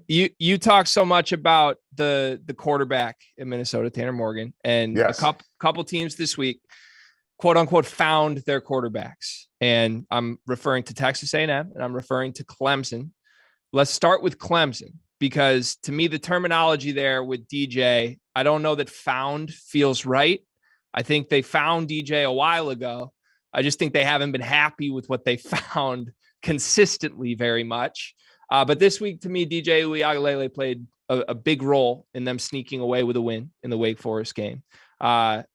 You talk so much about the quarterback in Minnesota, Tanner Morgan, and a couple teams this week, quote unquote, found their quarterbacks. And I'm referring to Texas A&M and I'm referring to Clemson. Let's start with Clemson, because to me, the terminology there with DJ, I don't know that found feels right. I think they found DJ a while ago. I just think they haven't been happy with what they found consistently very much. But this week, to me, DJ Uiagalelei played a big role in them sneaking away with a win in the Wake Forest game.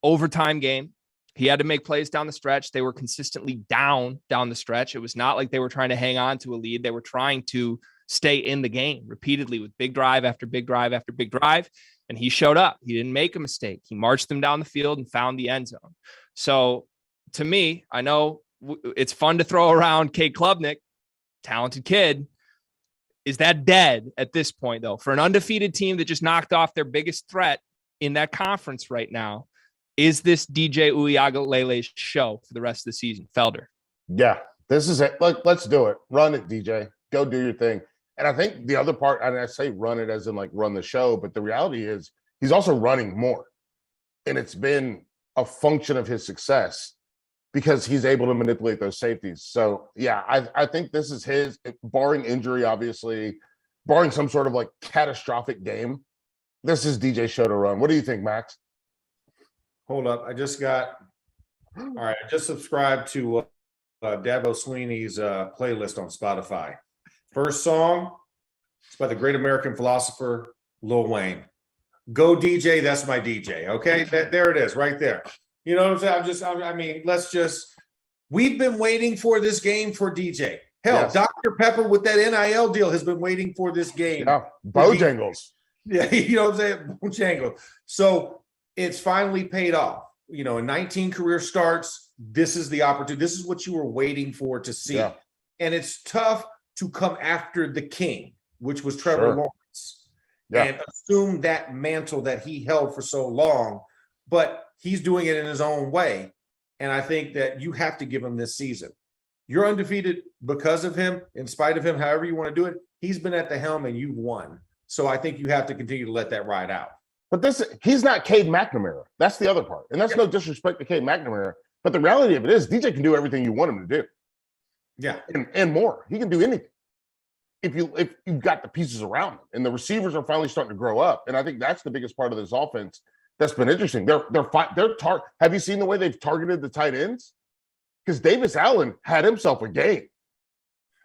Overtime game. He had to make plays down the stretch. They were consistently down the stretch. It was not like they were trying to hang on to a lead. They were trying to stay in the game repeatedly with big drive after big drive after big drive. And he showed up. He didn't make a mistake. He marched them down the field and found the end zone. So to me, I know it's fun to throw around Cade Klubnik, talented kid. Is that dead at this point, though? For an undefeated team that just knocked off their biggest threat in that conference right now, is this DJ Uiagaleilei's show for the rest of the season? Felder. Yeah, this is it. Let's do it. Run it, DJ. Go do your thing. And I think the other part, and I say run it as in like run the show, but the reality is he's also running more. And it's been a function of his success because he's able to manipulate those safeties. So, yeah, I think this is his, barring injury, obviously, barring some sort of like catastrophic game, this is DJ's show to run. What do you think, Max? Hold up. I just subscribed to Dabo Sweeney's playlist on Spotify. First song, it's by the great American philosopher, Lil Wayne. Go DJ, that's my DJ, okay? There it is, right there. You know what I'm saying? We've been waiting for this game for DJ. Hell, yes. Dr. Pepper with that NIL deal has been waiting for this game. Yeah, Bojangles. Yeah, you know what I'm saying? Bojangles. So it's finally paid off. You know, in 19 career starts, this is the opportunity. This is what you were waiting for to see. Yeah. And it's tough to come after the king, which was Trevor Lawrence, and assume that mantle that he held for so long. But he's doing it in his own way. And I think that you have to give him this season. You're undefeated because of him, in spite of him, however you want to do it. He's been at the helm and you've won. So I think you have to continue to let that ride out. But he's not Cade McNamara. That's the other part. And that's no disrespect to Cade McNamara. But the reality of it is DJ can do everything you want him to do. Yeah. And more. He can do anything. If you've got the pieces around him. And the receivers are finally starting to grow up. And I think that's the biggest part of this offense that's been interesting. Have you seen the way they've targeted the tight ends? Because Davis Allen had himself a game.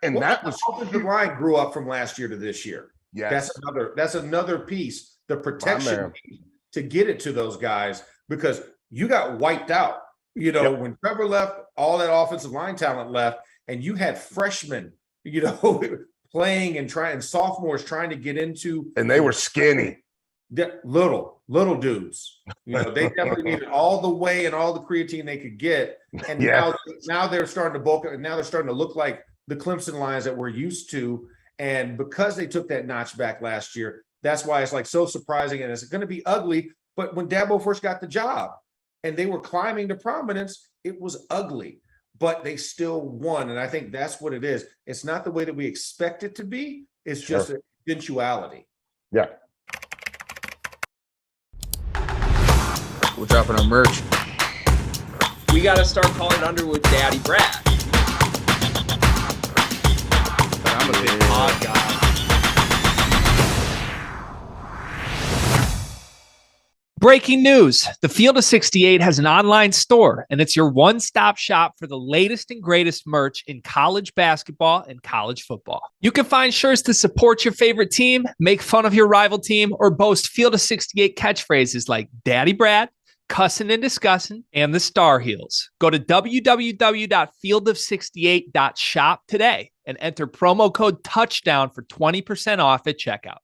And that was the offensive line grew up from last year to this year. Yes. That's another piece. The protection to get it to those guys, because you got wiped out. You know, when Trevor left, all that offensive line talent left, and you had freshmen, you know, playing and sophomores trying to get into. And they were skinny. Little dudes. You know, they definitely needed all the whey and all the creatine they could get. And now they're starting to bulk up, and now they're starting to look like the Clemson lines that we're used to. And because they took that notch back last year, that's why it's like so surprising, and it's going to be ugly. But when Dabo first got the job and they were climbing to prominence, it was ugly, but they still won. And I think that's what it is. It's not the way that we expect it to be. It's just an eventuality. Yeah. We're dropping our merch. We got to start calling Underwood Daddy Brad. But I'm a big pod guy. Breaking news. The Field of 68 has an online store, and it's your one-stop shop for the latest and greatest merch in college basketball and college football. You can find shirts to support your favorite team, make fun of your rival team, or boast Field of 68 catchphrases like Daddy Brad, Cussin' and Discussin', and the Star Heels. Go to www.fieldof68.shop today and enter promo code TOUCHDOWN for 20% off at checkout.